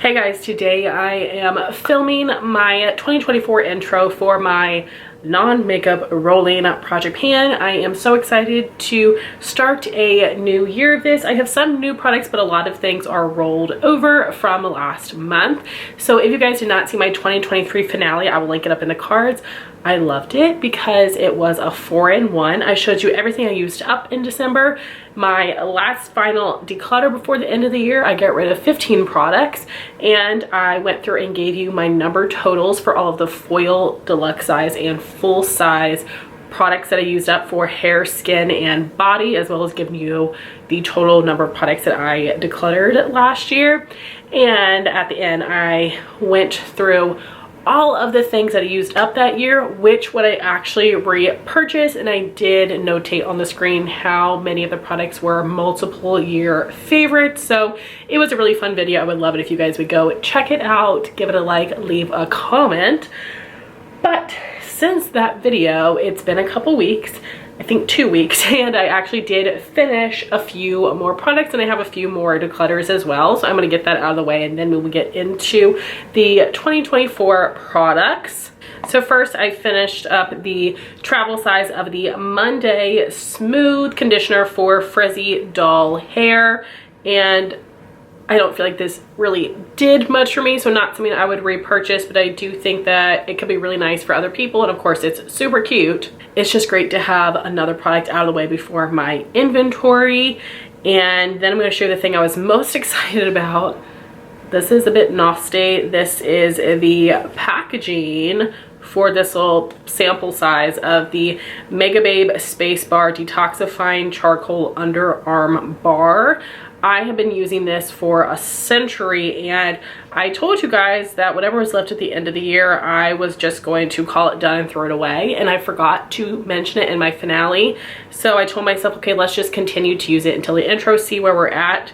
Hey guys, today I am filming my 2024 intro for my non-makeup rolling project pan. I am so excited to start a new year of this. I have some new products, but a lot of things are rolled over from last month. So if you guys did not see my 2023 finale, I will link it up in the cards. I loved it because it was a 4-in-1. I showed you everything I used up in December. My last final declutter before the end of the year, I got rid of 15 products, and I went through and gave you my number totals for all of the foil, deluxe size, and full size products that I used up for hair, skin, and body, as well as giving you the total number of products that I decluttered last year. And at the end, I went through all of the things that I used up that year, which would I actually repurchase, and I did notate on the screen how many of the products were multiple year favorites. So it was a really fun video. I would love it if you guys would go check it out, give it a like, leave a comment. But since that video, it's been a couple weeks, I think 2 weeks, and I actually did finish a few more products, and I have a few more declutters as well. So I'm going to get that out of the way, and then we will get into the 2024 products. So first, I finished up the travel size of the Monday Smooth Conditioner for frizzy, dull hair, and I don't feel like this really did much for me, so not something I would repurchase, but I do think that it could be really nice for other people, and of course it's super cute. It's just great to have another product out of the way before my inventory. And then I'm going to show you the thing I was most excited about. This is a bit nasty. This is the packaging for this little sample size of the Mega Babe Space Bar Detoxifying Charcoal Underarm Bar. I have been using this for a century, and I told you guys that whatever was left at the end of the year, I was just going to call it done and throw it away, and I forgot to mention it in my finale. So I told myself, okay, let's just continue to use it until the intro, see where we're at.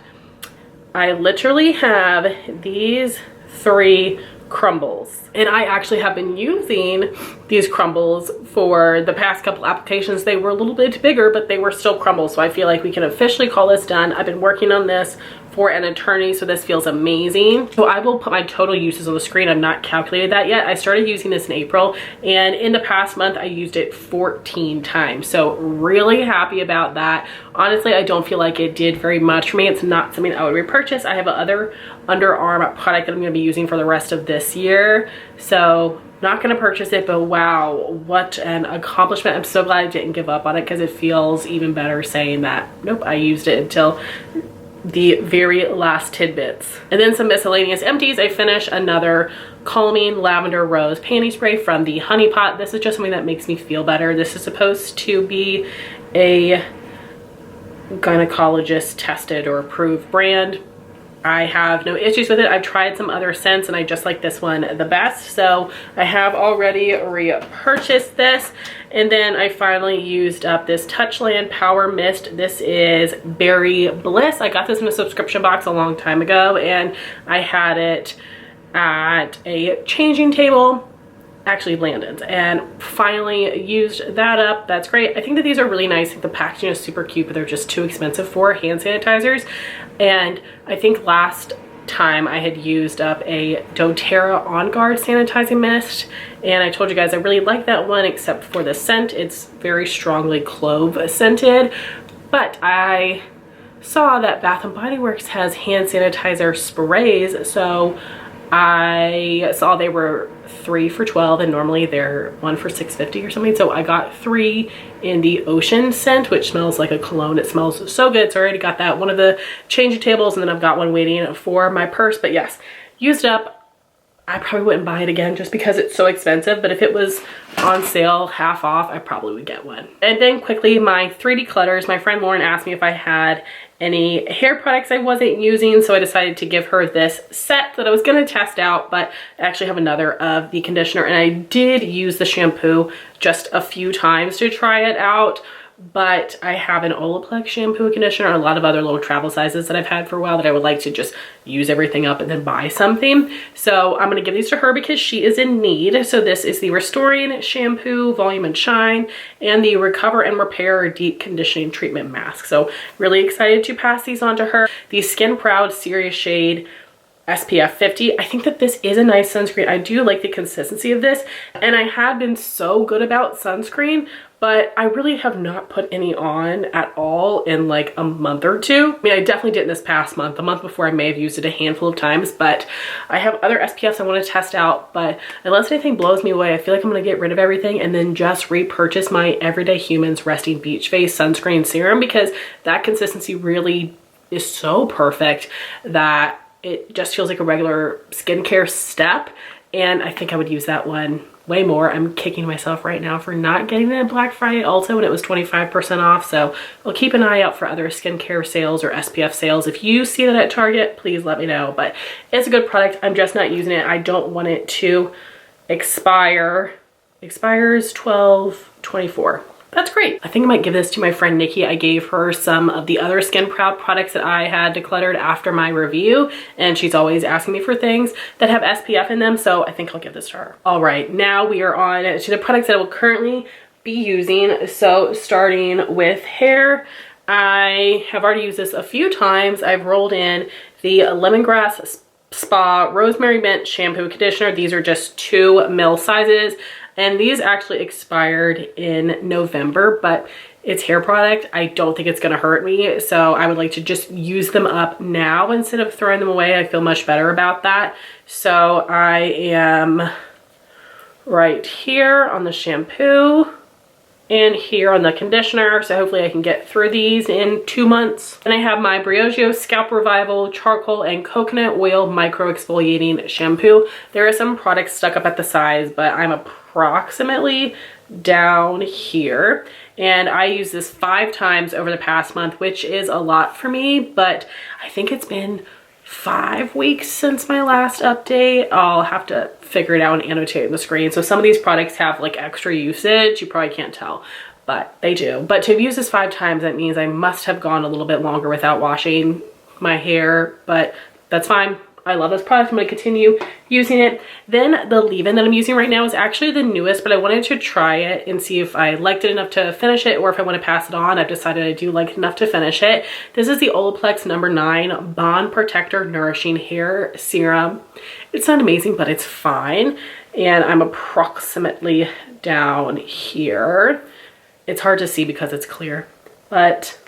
I literally have these 3 crumbles, and I actually have been using these crumbles for the past couple applications. They were a little bit bigger, but they were still crumbles, so I feel like we can officially call this done. I've been working on this for an eternity, so this feels amazing. So I will put my total uses on the screen. I've not calculated that yet. I started using this in April, and in the past month I used it 14 times, so really happy about that. Honestly, I don't feel like it did very much for me. It's not something I would repurchase. I have other underarm product that I'm going to be using for the rest of this year, so not going to purchase it, but wow, what an accomplishment. I'm so glad I didn't give up on it, because it feels even better saying that nope, I used it until the very last tidbits. And then some miscellaneous empties. I finished another calming lavender rose panty spray from the Honey Pot. This is just something that makes me feel better. This is supposed to be a gynecologist tested or approved brand. I have no issues with it. I've tried some other scents, and I just like this one the best. So I have already repurchased this. And then I finally used up this Touchland Power Mist. This is Berry Bliss. I got this in a subscription box a long time ago, and I had it at a changing table, actually Landon's, and finally used that up. That's great. I think that these are really nice. I think the packaging is super cute, but they're just too expensive for hand sanitizers. And I think last time I had used up a doTERRA On Guard sanitizing mist, and I told you guys I really like that one, except for the scent. It's very strongly clove scented, but I saw that Bath & Body Works has hand sanitizer sprays, so I saw they were 3 for $12, and normally they're 1 for $6.50 or something. So I got 3 in the Ocean scent, which smells like a cologne. It smells so good. So I already got that one of the changing tables, and then I've got one waiting for my purse. But yes, used up. I probably wouldn't buy it again just because it's so expensive, but if it was on sale half off, I probably would get one. And then quickly, my 3 declutters. My friend Lauren asked me if I had any hair products I wasn't using, so I decided to give her this set that I was going to test out, but I actually have another of the conditioner, and I did use the shampoo just a few times to try it out. But I have an Olaplex shampoo and conditioner and a lot of other little travel sizes that I've had for a while that I would like to just use everything up and then buy something. So I'm going to give these to her because she is in need. So this is the Restoring Shampoo Volume and Shine and the Recover and Repair Deep Conditioning Treatment Mask. So really excited to pass these on to her. The Skin Proud Serious Shade SPF 50. I think that this is a nice sunscreen. I do like the consistency of this, and I have been so good about sunscreen, but I really have not put any on at all in like a month or two. I mean, I definitely didn't this past month. The month before I may have used it a handful of times, but I have other SPFs I want to test out. But unless anything blows me away, I feel like I'm going to get rid of everything and then just repurchase my Everyday Humans Resting Beach Face Sunscreen Serum, because that consistency really is so perfect that it just feels like a regular skincare step. And I think I would use that one way more. I'm kicking myself right now for not getting it at Black Friday also when it was 25% off. So I'll keep an eye out for other skincare sales or SPF sales. If you see that at Target, please let me know. But it's a good product. I'm just not using it. I don't want it to expire. Expires 12/24. That's great. I think I might give this to my friend Nikki. I gave her some of the other Skin Proud products that I had decluttered after my review, and she's always asking me for things that have SPF in them, so I think I'll give this to her. All right, now we are on to the products that I will currently be using. So starting with hair, I have already used this a few times. I've rolled in the Lemongrass Spa Rosemary Mint Shampoo Conditioner. These are just 2 ml sizes. And these actually expired in November, but it's hair product. I don't think it's gonna hurt me. So I would like to just use them up now instead of throwing them away. I feel much better about that. So I am right here on the shampoo and here on the conditioner. So hopefully I can get through these in 2 months. And I have my Briogeo Scalp Revival Charcoal and Coconut Oil Micro Exfoliating Shampoo. There are some products stuck up at the sides, but I'm approximately down here. And I use this 5 times over the past month, which is a lot for me, but I think it's been 5 weeks since my last update. I'll have to figure it out and annotate on the screen. So some of these products have like extra usage. You probably can't tell, but they do. But to have used this 5 times, that means I must have gone a little bit longer without washing my hair, but that's fine. I love this product. I'm going to continue using it. Then the leave-in that I'm using right now is actually the newest, but I wanted to try it and see if I liked it enough to finish it or if I want to pass it on. I've decided I do like it enough to finish it. This is the Olaplex No. 9 Bond Protector Nourishing Hair Serum. It's not amazing, but it's fine. And I'm approximately down here. It's hard to see because it's clear, but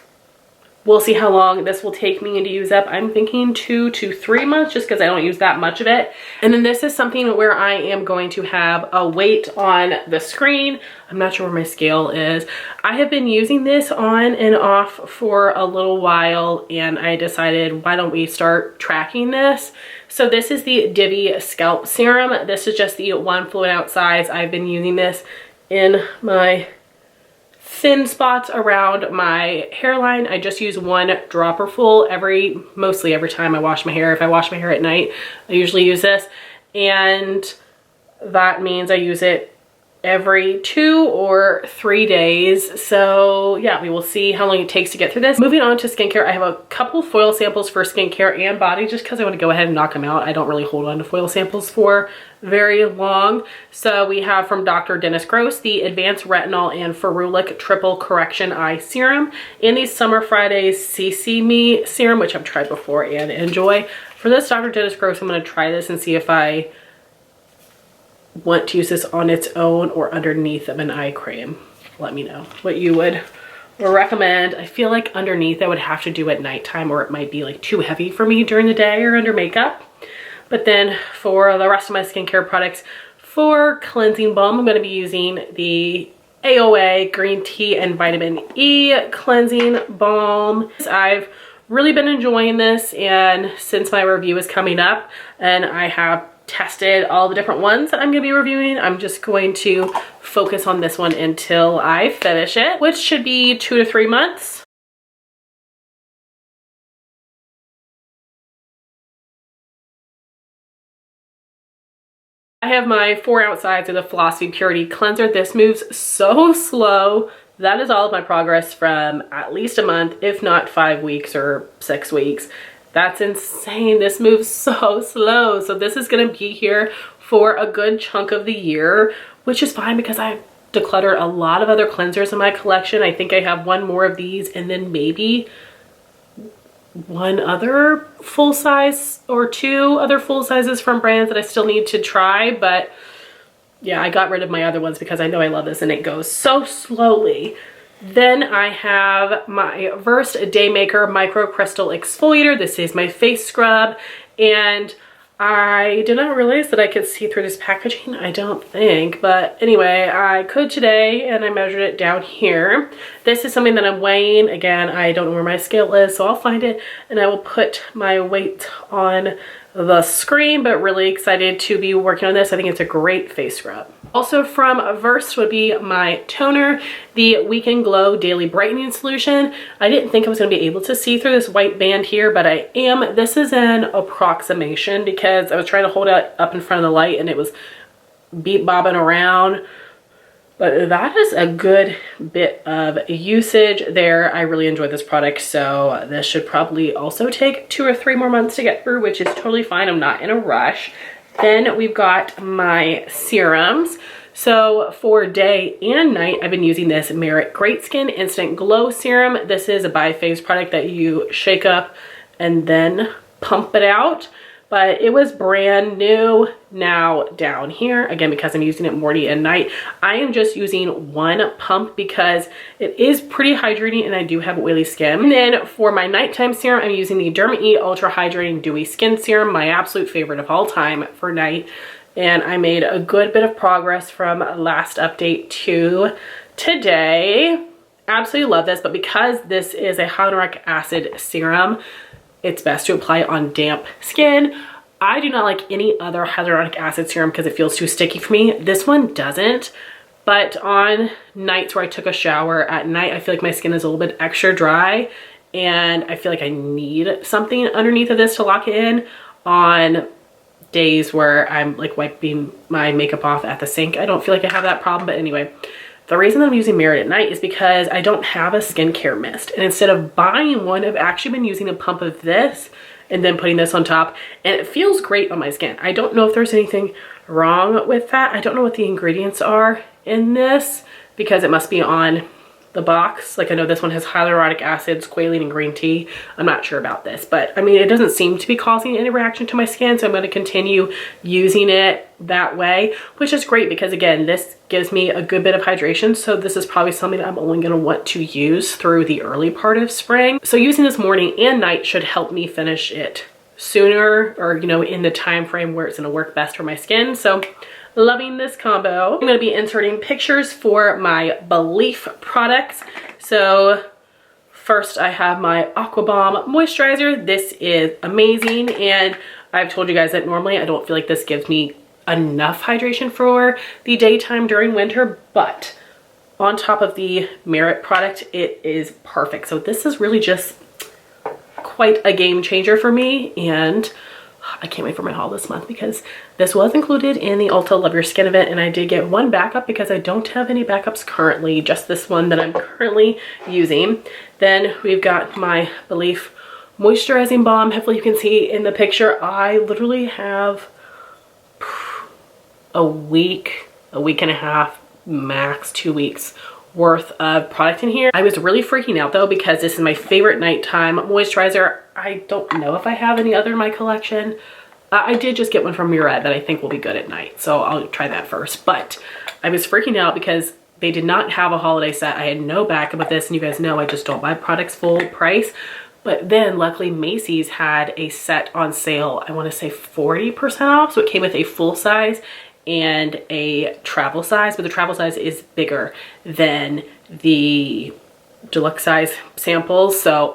we'll see how long this will take me to use up. I'm thinking 2 to 3 months just because I don't use that much of it. And then this is something where I am going to have a weight on the screen. I'm not sure where my scale is. I have been using this on and off for a little while, and I decided, why don't we start tracking this? So this is the Dewy Scalp Serum. This is just the 1 fluid ounce size. I've been using this in my thin spots around my hairline. I just use 1 dropper full mostly every time I wash my hair. If I wash my hair at night, I usually use this, and that means I use it every 2 or 3 days. So yeah, we will see how long it takes to get through this. Moving on to skincare, I have a couple foil samples for skincare and body just because I want to go ahead and knock them out. I don't really hold on to foil samples for very long. So we have from Dr. Dennis Gross the Advanced Retinol and Ferulic Triple Correction Eye Serum, and the Summer Fridays CC Me Serum, which I've tried before and enjoy. For this Dr. Dennis Gross, I'm going to try this and see if I want to use this on its own or underneath of an eye cream. Let me know what you would recommend. I feel like underneath I would have to do at nighttime, or it might be like too heavy for me during the day or under makeup. But then for the rest of my skincare products, for cleansing balm, I'm going to be using the AOA Green Tea and Vitamin E Cleansing Balm. I've really been enjoying this, and since my review is coming up and I have tested all the different ones that I'm going to be reviewing, I'm just going to focus on this one until I finish it, which should be 2 to 3 months. I have my 4 ounce size of the Philosophy Purity Cleanser. This moves so slow. That is all of my progress from at least a month, if not 5 weeks or 6 weeks. That's insane. This moves so slow. So this is going to be here for a good chunk of the year, which is fine because I've decluttered a lot of other cleansers in my collection. I think I have 1 more of these and then maybe one other full size or two other full sizes from brands that I still need to try, but yeah, I got rid of my other ones because I know I love this and it goes so slowly. Then I have my Versed Daymaker Micro Crystal Exfoliator. This is my face scrub, and I did not realize that I could see through this packaging, I don't think, but anyway, I could today and I measured it down here. This is something that I'm weighing. Again, I don't know where my scale is, so I'll find it and I will put my weight on the screen, but really excited to be working on this. I think it's a great face scrub. Also from Versed would be my toner, the Weekend Glow Daily Brightening Solution. I didn't think I was going to be able to see through this white band here, but I am. This is an approximation because I was trying to hold it up in front of the light and it was beep bobbing around. But that is a good bit of usage there. I really enjoyed this product, so this should probably also take 2 or 3 more months to get through, which is totally fine. I'm not in a rush. Then we've got my serums. So for day and night, I've been using this Merit Great Skin Instant Glow Serum. This is a bi-phase product that you shake up and then pump it out. But it was brand new. Now down here, again, because I'm using it morning and night, I am just using one pump because it is pretty hydrating and I do have oily skin. And then for my nighttime serum, I'm using the DermaE Ultra Hydrating Dewy Skin Serum, my absolute favorite of all time for night. And I made a good bit of progress from last update to today. Absolutely love this, but because this is a hyaluronic acid serum, it's best to apply it on damp skin. I do not like any other hyaluronic acid serum because it feels too sticky for me. This one doesn't, but on nights where I took a shower at night, I feel like my skin is a little bit extra dry and I feel like I need something underneath of this to lock it in. On days where I'm like wiping my makeup off at the sink, I don't feel like I have that problem, but anyway. The reason that I'm using Merit at night is because I don't have a skincare mist. And instead of buying one, I've actually been using a pump of this and then putting this on top. And it feels great on my skin. I don't know if there's anything wrong with that. I don't know what the ingredients are in this because it must be on the box. Like I know this one has hyaluronic acid, squalene, and green tea. I'm not sure about this, but I mean, it doesn't seem to be causing any reaction to my skin. So I'm going to continue using it that way, which is great because again, this gives me a good bit of hydration. So this is probably something that I'm only going to want to use through the early part of spring. So using this morning and night should help me finish it sooner, or you know, in the time frame where it's going to work best for my skin. So loving this combo. I'm going to be inserting pictures for my Belif products. So first I have my Aqua Balm Moisturizer. This is amazing, and I've told you guys that normally I don't feel like this gives me enough hydration for the daytime during winter, but on top of the Merit product, it is perfect. So this is really just quite a game changer for me, and I can't wait for my haul this month because this was included in the Ulta Love Your Skin event, and I did get one backup because I don't have any backups currently, just this one that I'm currently using. Then we've got my Belif Moisturizing Balm. Hopefully you can see in the picture, I literally have a week and a half, max 2 weeks worth of product in here. I was really freaking out though because this is my favorite nighttime moisturizer. I don't know if I have any other in my collection. I did just get one from Murad that I think will be good at night, so I'll try that first. But I was freaking out because they did not have a holiday set. I had no backup of this, and you guys know I just don't buy products full price. But then luckily Macy's had a set on sale, I want to say 40% off, so it came with a full size and a travel size, but the travel size is bigger than the deluxe size samples. So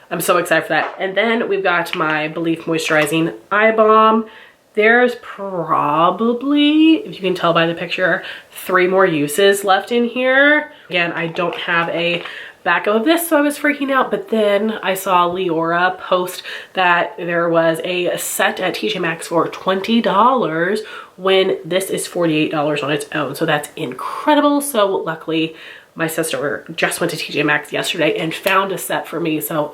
I'm so excited for that. And then we've got my Belif Moisturizing Eye Balm. There's probably, if you can tell by the picture, 3 more uses left in here. Again, I don't have a backup of this, so I was freaking out, but then I saw Leora post that there was a set at TJ Maxx for $20 when this is $48 on its own, so that's incredible. So luckily my sister just went to TJ Maxx yesterday and found a set for me, so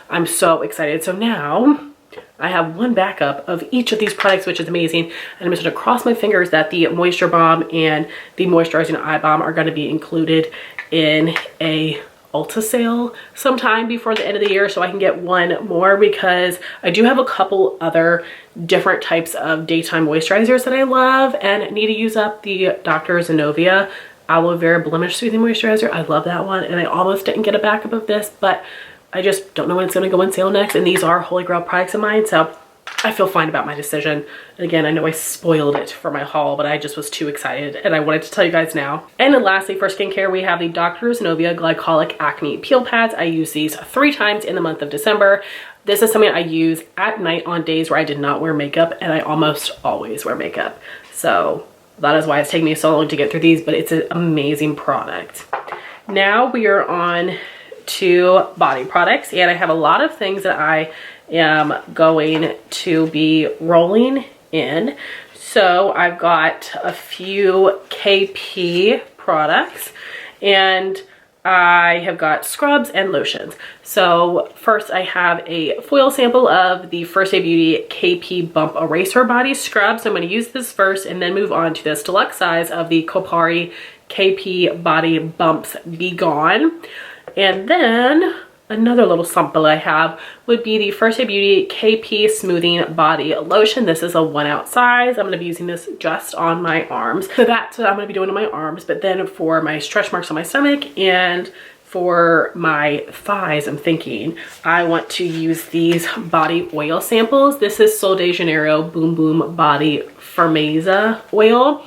I'm so excited. So now I have one backup of each of these products, which is amazing, and I'm just gonna cross my fingers that the Moisture Balm and the Moisturizing Eye Balm are gonna be included in a Ulta sale sometime before the end of the year so I can get one more, because I do have a couple other different types of daytime moisturizers that I love and need to use up. The Dr. Zenovia Aloe Vera Blemish Soothing Moisturizer. I love that one, and I almost didn't get a backup of this, but I just don't know when it's going to go on sale next, and these are holy grail products of mine, so I feel fine about my decision. And again, I know I spoiled it for my haul, but I just was too excited and I wanted to tell you guys now. And then lastly, for skincare, we have the Dr. Zenovia Glycolic Acne Peel Pads. I use these 3 times in the month of December. This is something I use at night on days where I did not wear makeup, and I almost always wear makeup. So that is why it's taken me so long to get through these, but it's an amazing product. Now we are on to body products, and I have a lot of things that I am going to be rolling in. So I've got a few KP products, and I have got scrubs and lotions. So first I have a foil sample of the First Aid Beauty KP Bump Eraser Body Scrub. So I'm going to use this first and then move on to this deluxe size of the Kopari KP Body Bumps Be Gone. And then another little sample I have would be the First Aid Beauty KP Smoothing Body Lotion. This is a 1 ounce size. I'm going to be using this just on my arms. So that's what I'm going to be doing on my arms. But then for my stretch marks on my stomach and for my thighs, I'm thinking I want to use these body oil samples. This is Sol de Janeiro Boom Boom Body Firmeza oil.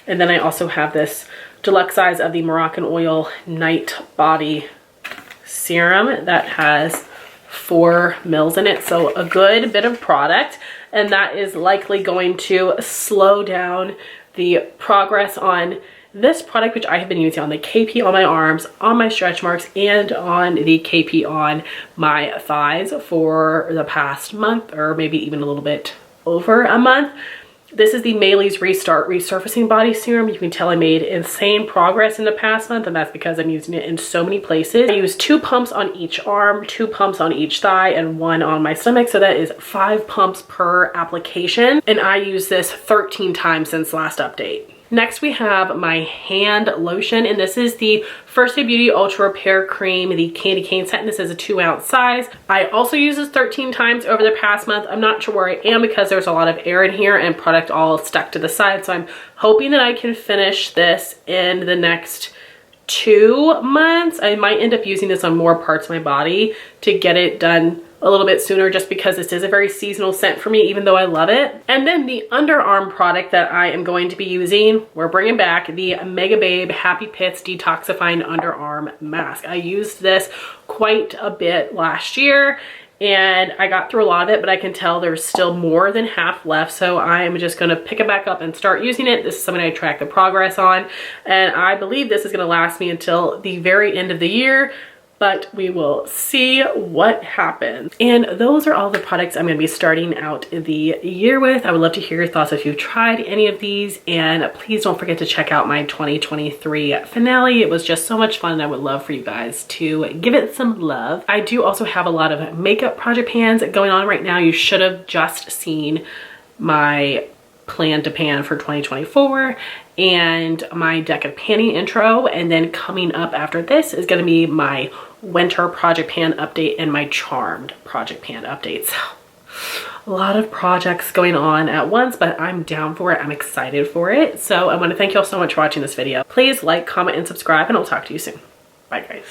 And then I also have this deluxe size of the Moroccan Oil Night Body Serum that has 4 mils in it, so a good bit of product, and that is likely going to slow down the progress on this product, which I have been using on the KP on my arms, on my stretch marks, and on the KP on my thighs for the past month, or maybe even a little bit over a month. This is the Maelys Restart Resurfacing Body Serum. You can tell I made insane progress in the past month, and that's because I'm using it in so many places. I use 2 pumps on each arm, 2 pumps on each thigh, and 1 on my stomach. So that is 5 pumps per application. And I use this 13 times since last update. Next we have my hand lotion, and this is the First Aid Beauty Ultra Repair Cream, the Candy Cane set, and this is a 2 ounce size. I also use this 13 times over the past month. I'm not sure where I am because there's a lot of air in here and product all stuck to the side, so I'm hoping that I can finish this in the next 2 months. I might end up using this on more parts of my body to get it done a little bit sooner, just because this is a very seasonal scent for me, even though I love it. And then the underarm product that I am going to be using, we're bringing back the Mega Babe Happy Pits Detoxifying Underarm Mask. I used this quite a bit last year and I got through a lot of it, but I can tell there's still more than half left, so I'm just going to pick it back up and start using it. This is something I track the progress on, and I believe this is going to last me until the very end of the year, but we will see what happens. And those are all the products I'm going to be starting out the year with. I would love to hear your thoughts if you've tried any of these, and please don't forget to check out my 2023 finale. It was just so much fun, and I would love for you guys to give it some love. I do also have a lot of makeup project pans going on right now. You should have just seen my plan to pan for 2024 and my deck of panty intro, and then coming up after this is going to be my winter project pan update and my charmed project pan updates. A lot of projects going on at once, but I'm down for it. I'm excited for it. So I want to thank you all so much for watching this video. Please like, comment, and subscribe, and I'll talk to you soon. Bye guys.